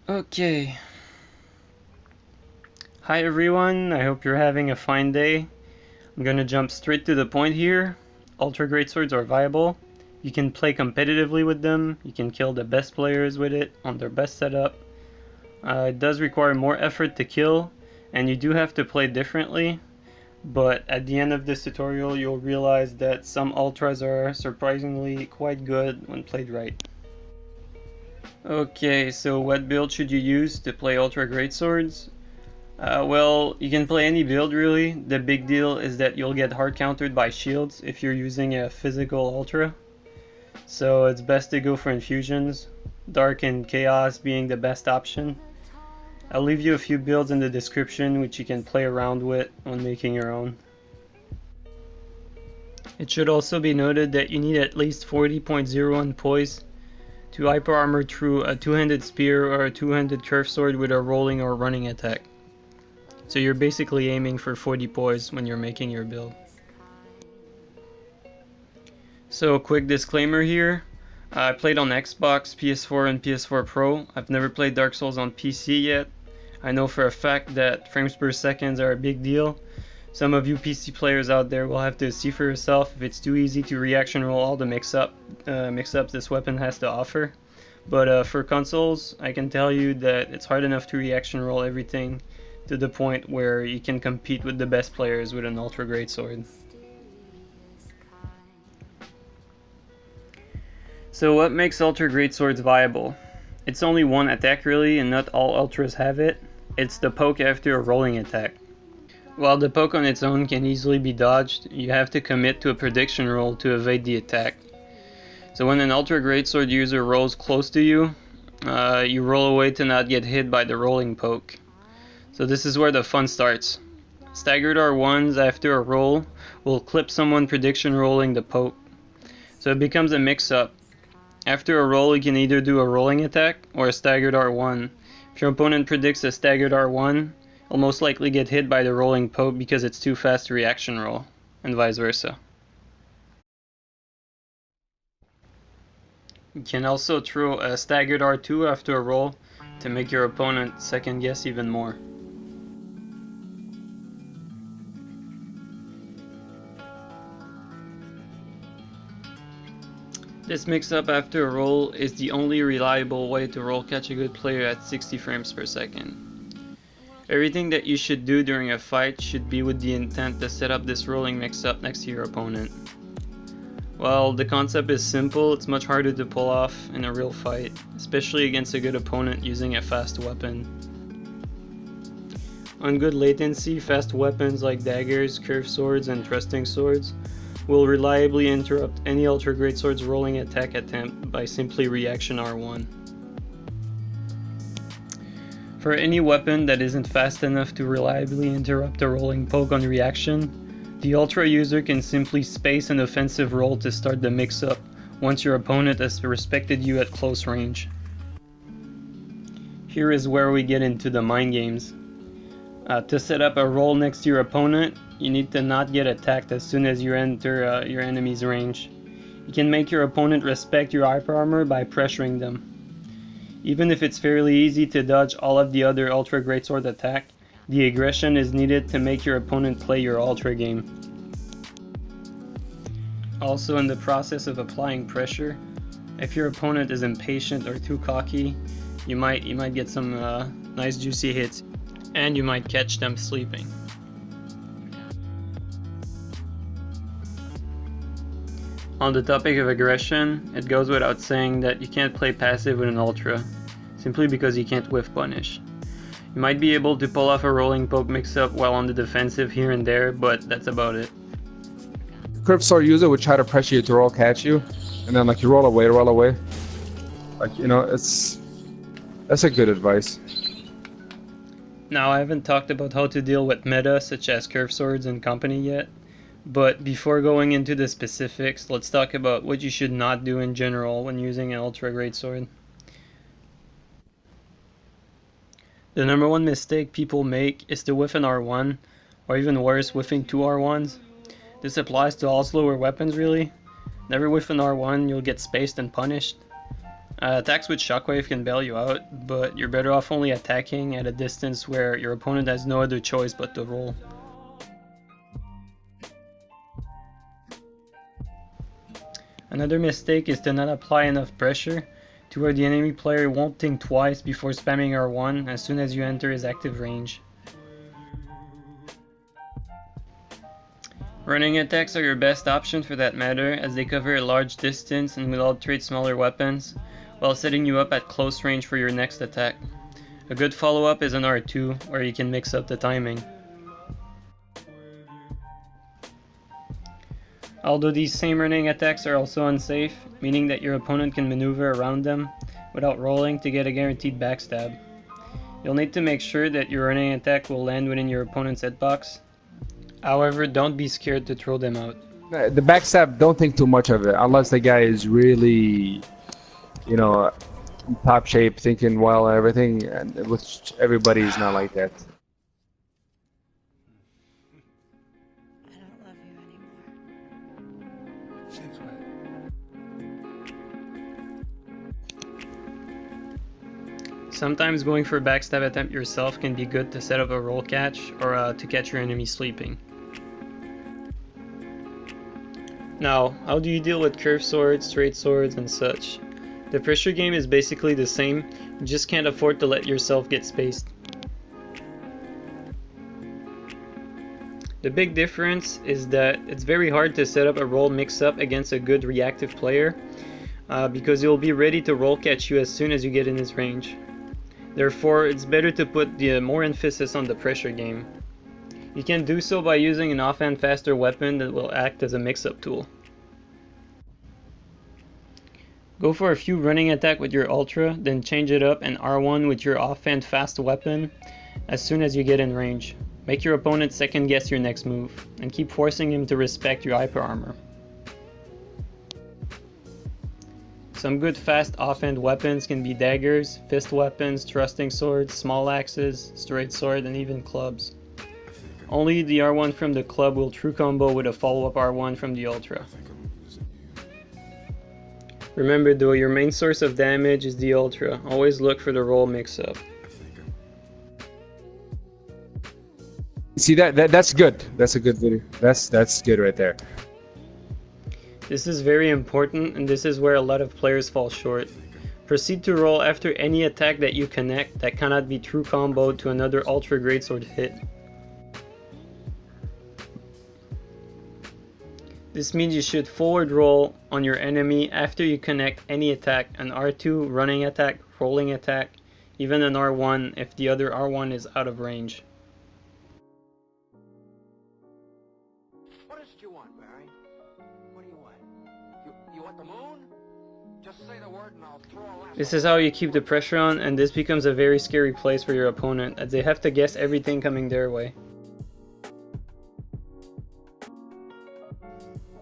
Okay. Hi everyone, I hope you're having a fine day. I'm gonna jump straight to the point here. Ultra Greatswords are viable. You can play competitively with them, you can kill the best players with it on their best setup. It does require more effort to kill, and you do have to play differently, but at the end of this tutorial you'll realize that some Ultras are surprisingly quite good when played right. Okay, so what build should you use to play Ultra Greatswords? Well, you can play any build really. The big deal is that you'll get hard countered by shields if you're using a physical Ultra. So it's best to go for infusions, Dark and Chaos being the best option. I'll leave you a few builds in the description which you can play around with when making your own. It should also be noted that you need at least 40.01 Poise to hyper armor through a two-handed spear or a two-handed curved sword with a rolling or running attack. So you're basically aiming for 40 poise when you're making your build. So quick disclaimer here, I played on Xbox, PS4 and PS4 Pro. I've never played Dark Souls on PC yet. I know for a fact that frames per second are a big deal. Some of you PC players out there will have to see for yourself if it's too easy to reaction roll all the mix-ups this weapon has to offer. But for consoles, I can tell you that it's hard enough to reaction roll everything to the point where you can compete with the best players with an Ultra Greatsword. So what makes Ultra Greatswords viable? It's only one attack really, and not all Ultras have it. It's the poke after a rolling attack. While the poke on its own can easily be dodged, you have to commit to a prediction roll to evade the attack. So when an Ultra Greatsword user rolls close to you, you roll away to not get hit by the rolling poke. So this is where the fun starts. Staggered R1s after a roll will clip someone prediction rolling the poke. So it becomes a mix-up. After a roll you can either do a rolling attack or a staggered R1. If your opponent predicts a staggered R1, he'll most likely get hit by the rolling poke because it's too fast to reaction roll, and vice versa. You can also throw a staggered R2 after a roll to make your opponent second guess even more. This mix-up after a roll is the only reliable way to roll catch a good player at 60 frames per second. Everything that you should do during a fight should be with the intent to set up this rolling mix-up next to your opponent. While the concept is simple, it's much harder to pull off in a real fight, especially against a good opponent using a fast weapon. On good latency, fast weapons like daggers, curved swords, and thrusting swords will reliably interrupt any Ultra Greatsword's rolling attack attempt by simply reaction R1. For any weapon that isn't fast enough to reliably interrupt a rolling poke on reaction, the Ultra user can simply space an offensive roll to start the mix-up once your opponent has respected you at close range. Here is where we get into the mind games. To set up a roll next to your opponent, you need to not get attacked as soon as you enter your enemy's range. You can make your opponent respect your hyper armor by pressuring them. Even if it's fairly easy to dodge all of the other Ultra Greatsword attack, the aggression is needed to make your opponent play your Ultra game. Also, in the process of applying pressure, if your opponent is impatient or too cocky, you might get some nice juicy hits, and you might catch them sleeping. On the topic of aggression, it goes without saying that you can't play passive with an Ultra, simply because you can't whiff punish. You might be able to pull off a rolling poke mix-up while on the defensive here and there, but that's about it. Curved sword user would try to pressure you to roll catch you, and then like you roll away. Like, you know, that's a good advice. Now, I haven't talked about how to deal with meta such as curved swords and company yet, but before going into the specifics, let's talk about what you should not do in general when using an Ultra Greatsword. The number one mistake people make is to whiff an R1, or even worse, whiffing two R1s. This applies to all slower weapons really. Never whiff an R1, you'll get spaced and punished. Attacks with Shockwave can bail you out, but you're better off only attacking at a distance where your opponent has no other choice but to roll. Another mistake is to not apply enough pressure to where the enemy player won't think twice before spamming R1 as soon as you enter his active range. Running attacks are your best option for that matter, as they cover a large distance and will alterate smaller weapons, while setting you up at close range for your next attack. A good follow-up is an R2, where you can mix up the timing. Although these same running attacks are also unsafe, meaning that your opponent can maneuver around them without rolling to get a guaranteed backstab. You'll need to make sure that your running attack will land within your opponent's hitbox. However, don't be scared to throw them out. The backstab, don't think too much of it, unless the guy is really, you know, in top shape, thinking well and everything, and which everybody is not like that. I don't love you anymore. Since when? Sometimes going for a backstab attempt yourself can be good to set up a roll catch or to catch your enemy sleeping. Now, how do you deal with curved swords, straight swords, and such? The pressure game is basically the same, you just can't afford to let yourself get spaced. The big difference is that it's very hard to set up a roll mix-up against a good reactive player because he'll be ready to roll catch you as soon as you get in his range. Therefore, it's better to put more emphasis on the pressure game. You can do so by using an offhand faster weapon that will act as a mix-up tool. Go for a few running attack with your Ultra, then change it up and R1 with your offhand fast weapon as soon as you get in range. Make your opponent second guess your next move, and keep forcing him to respect your hyper armor. Some good fast offhand weapons can be daggers, fist weapons, thrusting swords, small axes, straight sword, and even clubs. Only the R1 from the club will true combo with a follow-up R1 from the Ultra. Remember though, your main source of damage is the Ultra. Always look for the roll mix-up. See that's good. That's a good video. That's good right there. This is very important, and this is where a lot of players fall short. Proceed to roll after any attack that you connect that cannot be true comboed to another Ultra Greatsword hit. This means you should forward roll on your enemy after you connect any attack, an R2, running attack, rolling attack, even an R1 if the other R1 is out of range. What is it you want, Barry? What do you want? You want the moon? Just say the word and I'll throw a lasso. This is how you keep the pressure on, and this becomes a very scary place for your opponent as they have to guess everything coming their way.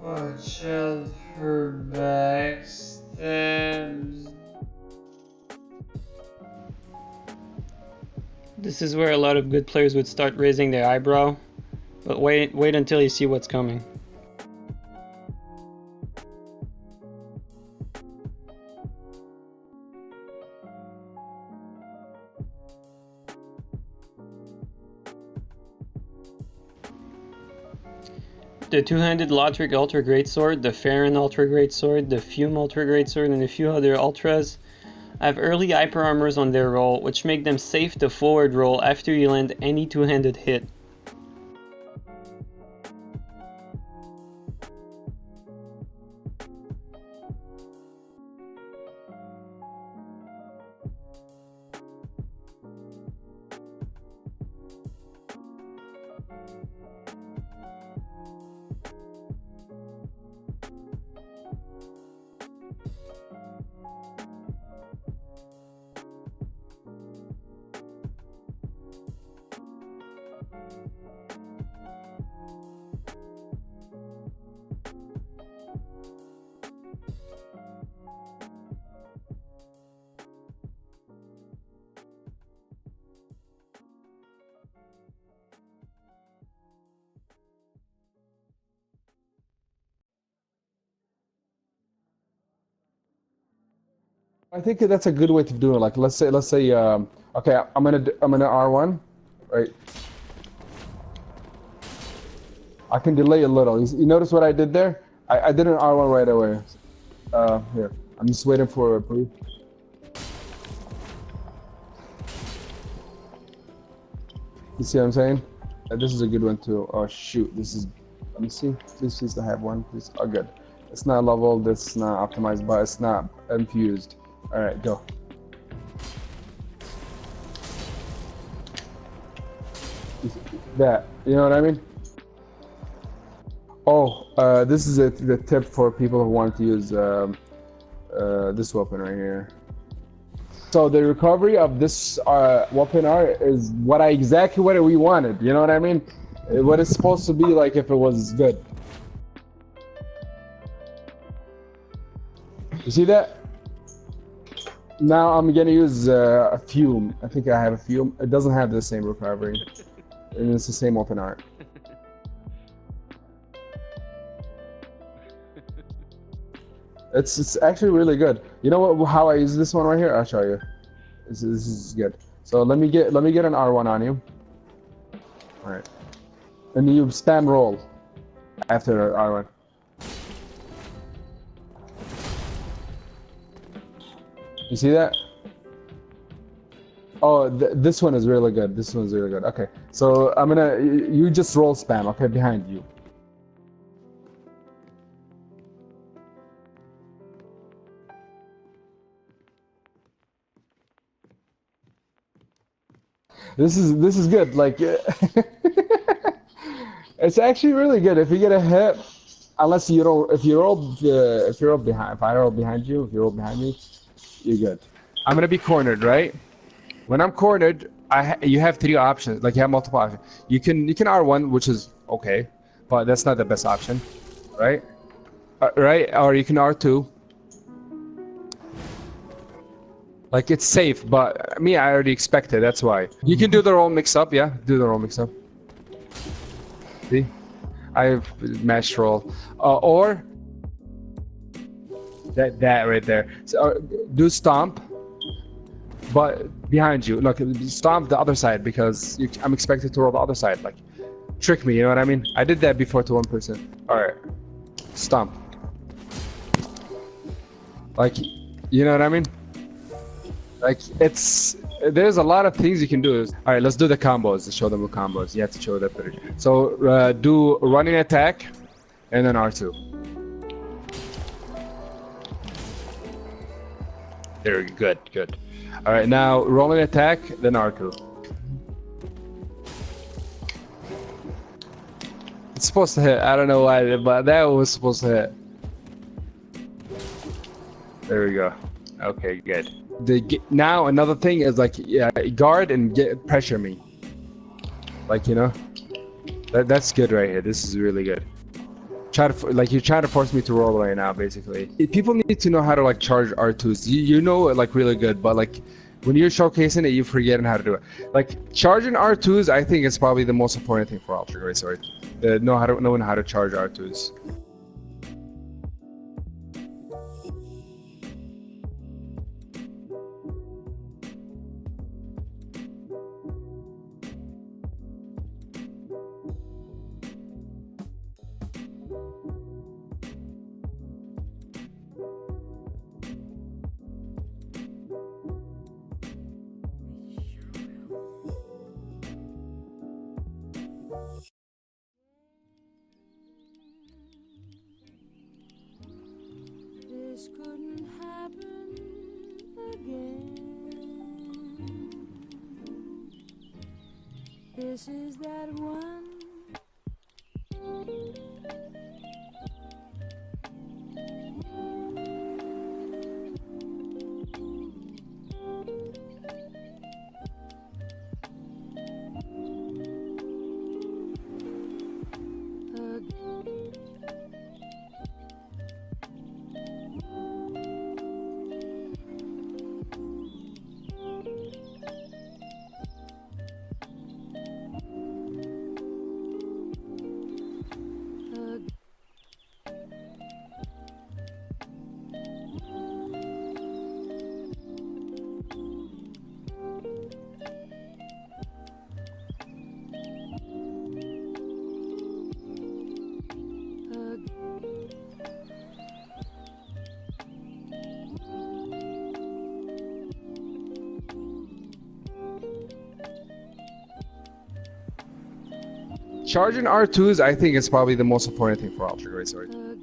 Watch out for backstabs. This is where a lot of good players would start raising their eyebrow, but wait until you see what's coming. The two-handed Lothric Ultra Greatsword, the Farron Ultra Greatsword, the Fume Ultra Greatsword, and a few other Ultras have early hyper armors on their roll, which make them safe to forward roll after you land any two-handed hit. I think that's a good way to do it. Like let's say okay, I'm gonna R1, right? I can delay a little. You notice what I did there? I did an R1 right away. Here. I'm just waiting for a brief. You see what I'm saying? This is a good one too. Oh shoot, this is. Let me see. Please, please, I have one. Please. Oh, good. It's not leveled. It's not optimized, but it's not infused. All right, go. That. You know what I mean? Oh, this is the tip for people who want to use this weapon right here. So the recovery of this weapon art is exactly what we wanted. You know what I mean? What it's supposed to be like if it was good. You see that? Now I'm gonna use a fume. I think I have a fume. It doesn't have the same recovery, and it's the same open art. It's actually really good. You know what? How I use this one right here? I'll show you. This is good. So let me get an R1 on you. All right, and you spam roll after R1. You see that? Oh, this one is really good. This one's really good. Okay, so you just roll spam. Okay, behind you. This is good. Like, it's actually really good. If you get a hit, unless you don't, if you roll behind, if I roll behind you, if you roll behind me, you're good. I'm gonna be cornered, right? When I'm cornered, you have three options. Like you have multiple options. You can R1, which is okay, but that's not the best option, right? Right? Or you can R2. Like it's safe, but me, I already expect it. That's why. You can do the roll mix up, yeah. Do the roll mix up. See, I've matched roll, or that right there. So do stomp, but behind you. Look, stomp the other side because I'm expected to roll the other side. Like, trick me. You know what I mean? I did that before to one person. All right, stomp. Like, you know what I mean? Like there's a lot of things you can do. All right, let's do the combos. Let's show them the combos. You have to show that footage. So do running attack, and then R2. There we go. Good. All right, now rolling attack, then R2. It's supposed to hit. I don't know why, but that was supposed to hit. There we go. Okay, good. Now another thing is like guard and pressure me. Like, you know, that's good right here. This is really good. You're trying to force me to roll right now, basically. People need to know how to like charge R2s. You know it like really good, but like when you're showcasing it, you forget how to do it. Like charging R2s, I think is probably the most important thing for Ultra Greatswords. Knowing how to charge R2s. This couldn't happen again. This is that one. Charging R2s, I think, is probably the most important thing for Ultra Greatsword.